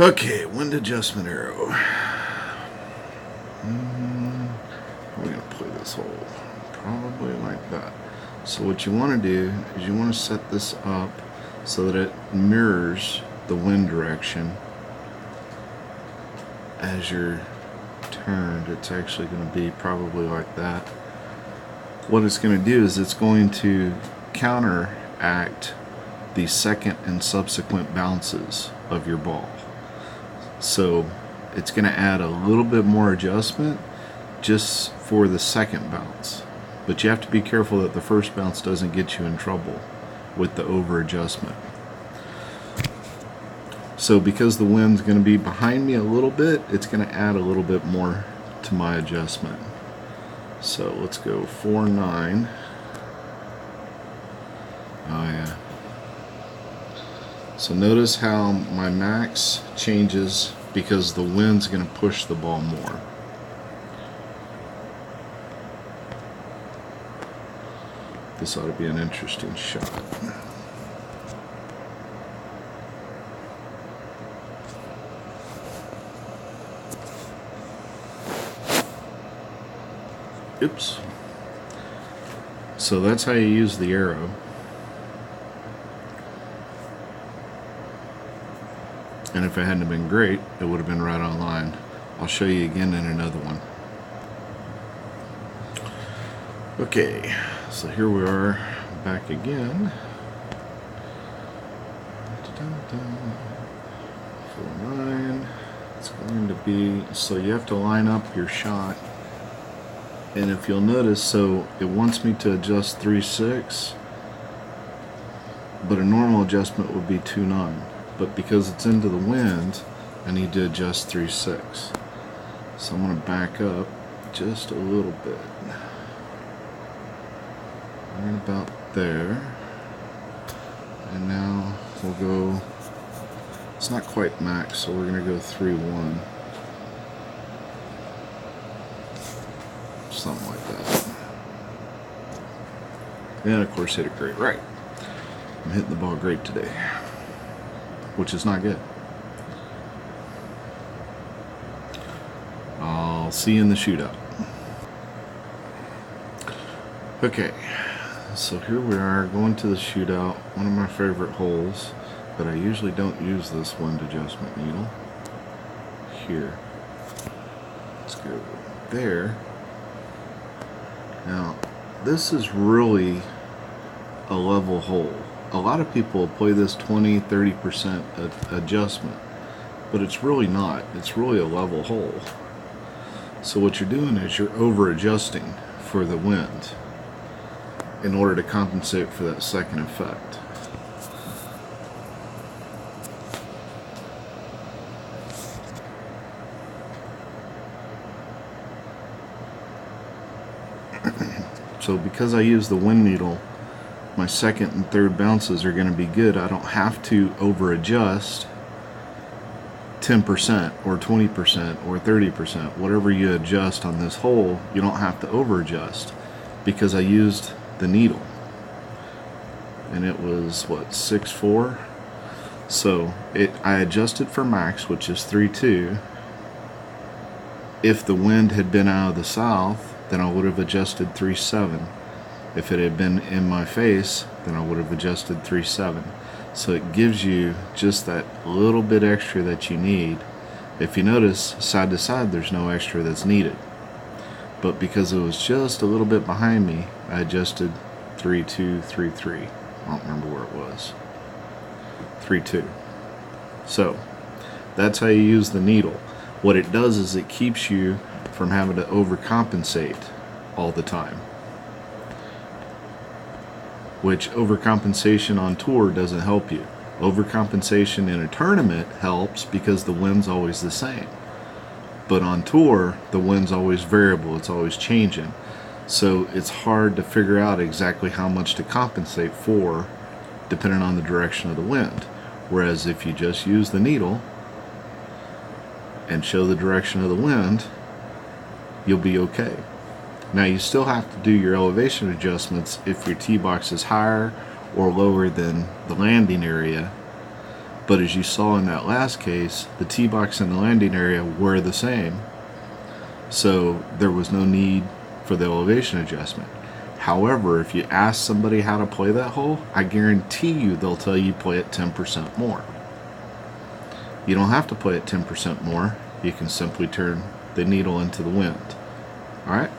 Okay, wind adjustment arrow. We're going to play this hole probably like that. So what you want to do is you want to set this up so that it mirrors the wind direction as you're turned. It's actually going to be probably like that. What it's going to do is it's going to counteract the second and subsequent bounces of your ball. So it's going to add a little bit more adjustment just for the second bounce. But you have to be careful that the first bounce doesn't get you in trouble with the over adjustment. So because the wind's going to be behind me a little bit, it's going to add a little bit more to my adjustment. So let's go 4-9. Oh yeah. So notice how my max changes because the wind's going to push the ball more. This ought to be an interesting shot. Oops. So that's how you use the arrow. And if it hadn't been great, it would have been right on line. I'll show you again in another one. Okay, so here we are back again. 4-9. It's going to be, so you have to line up your shot. And if you'll notice, so it wants me to adjust 3-6, but a normal adjustment would be 2-9. But because it's into the wind, I need to adjust 3-6. So I'm going to back up just a little bit. Right about there. And now we'll go, it's not quite max, so we're going to go 3-1. Something like that. And of course hit it great right. I'm hitting the ball great today, which is not good. I'll see you in the shootout. Okay, so here we are going to the shootout, one of my favorite holes, but I usually don't use this wind adjustment needle. Here. Let's go there. Now, this is really a level hole. A lot of people play this 20-30% adjustment, but it's really not. It's really a level hole. So what you're doing is you're over adjusting for the wind in order to compensate for that second effect. So because I use the wind needle, my second and third bounces are going to be good. I don't have to over adjust 10% or 20% or 30%. Whatever you adjust on this hole, you don't have to over adjust because I used the needle. And it was what, 6-4? So I adjusted for max, which is 3-2. If the wind had been out of the south, then I would have adjusted 3-7. If it had been in my face, then I would have adjusted 3-7. So it gives you just that little bit extra that you need. If you notice, side to side, there's no extra that's needed. But because it was just a little bit behind me, I adjusted 3-2, 3-3. I don't remember where it was. 3-2. So that's how you use the needle. What it does is it keeps you from having to overcompensate all the time, which overcompensation on tour doesn't help you. Overcompensation in a tournament helps because the wind's always the same, but on tour the wind's always variable, it's always changing, so it's hard to figure out exactly how much to compensate for depending on the direction of the wind. Whereas if you just use the needle and show the direction of the wind, you'll be okay. Now you still have to do your elevation adjustments if your tee box is higher or lower than the landing area, But as you saw in that last case, the tee box and the landing area were the same, so there was no need for the elevation adjustment. However, if you ask somebody how to play that hole, I guarantee you they'll tell you play it 10% more. You don't have to play it 10% more. You can simply turn the needle into the wind. All right?